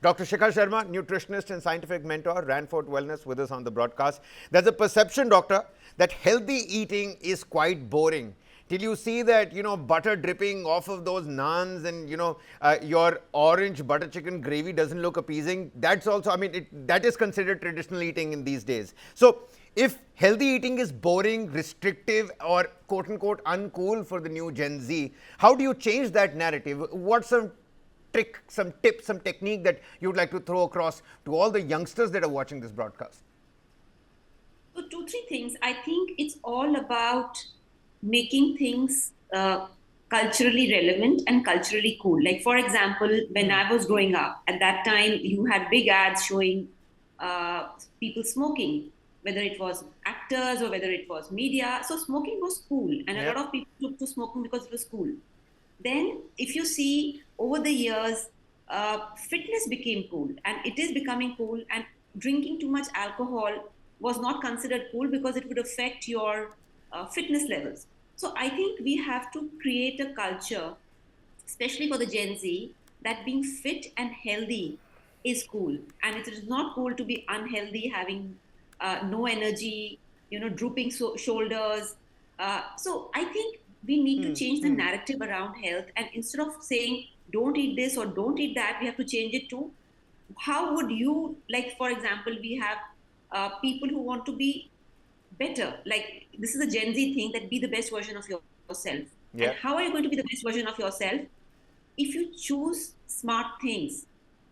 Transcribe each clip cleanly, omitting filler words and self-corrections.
Dr. Shikhar Sharma, nutritionist and scientific mentor, Ranfort Wellness, with us on the broadcast. There's a perception, doctor, that healthy eating is quite boring. Till you see that, butter dripping off of those naans and, your orange butter chicken gravy doesn't look appeasing. That's also, that is considered traditional eating in these days. So, if healthy eating is boring, restrictive, or quote unquote uncool for the new Gen Z, how do you change that narrative? What's some trick, some tip, some technique that you would like to throw across to all the youngsters that are watching this broadcast? So, two, three things. I think it's all about making things culturally relevant and culturally cool. Like, for example, when I was growing up, at that time, you had big ads showing people smoking, whether it was actors or whether it was media. So, smoking was cool, and a lot Yep. of people took to smoking because it was cool. Then, if you see over the years, fitness became cool and it is becoming cool. And drinking too much alcohol was not considered cool because it would affect your fitness levels. So, I think we have to create a culture, especially for the Gen Z, that being fit and healthy is cool. And it is not cool to be unhealthy, having no energy, drooping shoulders. So I think we need to change the narrative around health. And instead of saying, don't eat this or don't eat that, we have to change it to how would you, like, for example, we have people who want to be better. Like, this is a Gen Z thing, that be the best version of yourself. And Yep. how are you going to be the best version of yourself? If you choose smart things.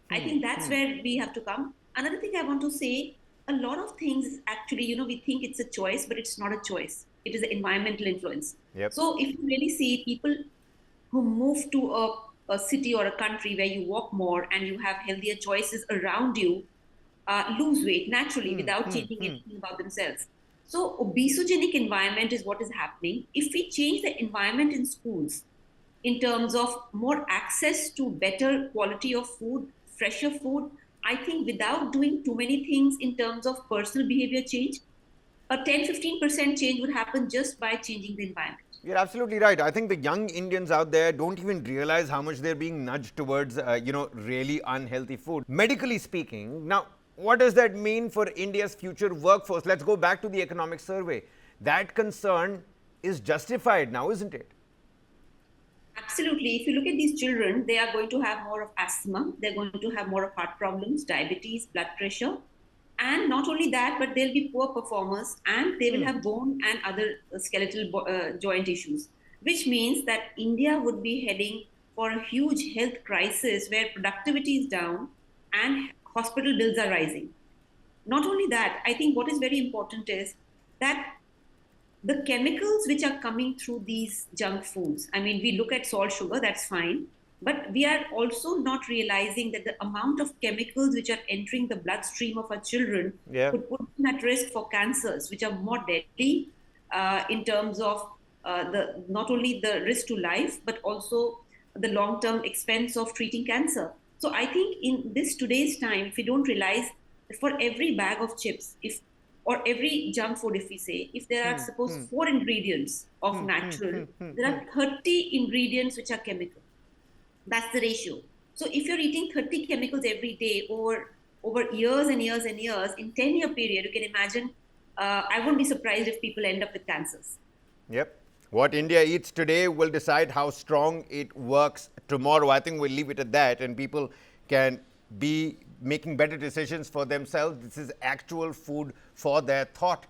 I think that's where we have to come. Another thing I want to say, a lot of things actually, we think it's a choice, but it's not a choice. It is an environmental influence. Yep. So if you really see people who move to a city or a country where you walk more and you have healthier choices around you, lose weight naturally without changing anything about themselves. So obesogenic environment is what is happening. If we change the environment in schools, in terms of more access to better quality of food, fresher food, I think without doing too many things in terms of personal behavior change, a 10-15% change would happen just by changing the environment. You're absolutely right. I think the young Indians out there don't even realize how much they're being nudged towards, really unhealthy food. Medically speaking, now, what does that mean for India's future workforce? Let's go back to the economic survey. That concern is justified now, isn't it? Absolutely. If you look at these children, they are going to have more of asthma, they're going to have more of heart problems, diabetes, blood pressure. And not only that, but they'll be poor performers and they will have bone and other skeletal joint issues, which means that India would be heading for a huge health crisis where productivity is down and hospital bills are rising. Not only that, I think what is very important is that the chemicals which are coming through these junk foods, I mean, we look at salt, sugar, that's fine. But we are also not realizing that the amount of chemicals which are entering the bloodstream of our children Yeah. could put them at risk for cancers, which are more deadly in terms of the not only the risk to life, but also the long-term expense of treating cancer. So I think in this today's time, if we don't realize that for every bag of chips, if or every junk food, if we say, if there are suppose four ingredients of natural, there are 30 ingredients which are chemical. That's the ratio. So if you're eating 30 chemicals every day over years and years and years, in 10-year period, you can imagine, I wouldn't be surprised if people end up with cancers. Yep. What India eats today will decide how strong it works tomorrow. I think we'll leave it at that, and people can be making better decisions for themselves. This is actual food for their thought.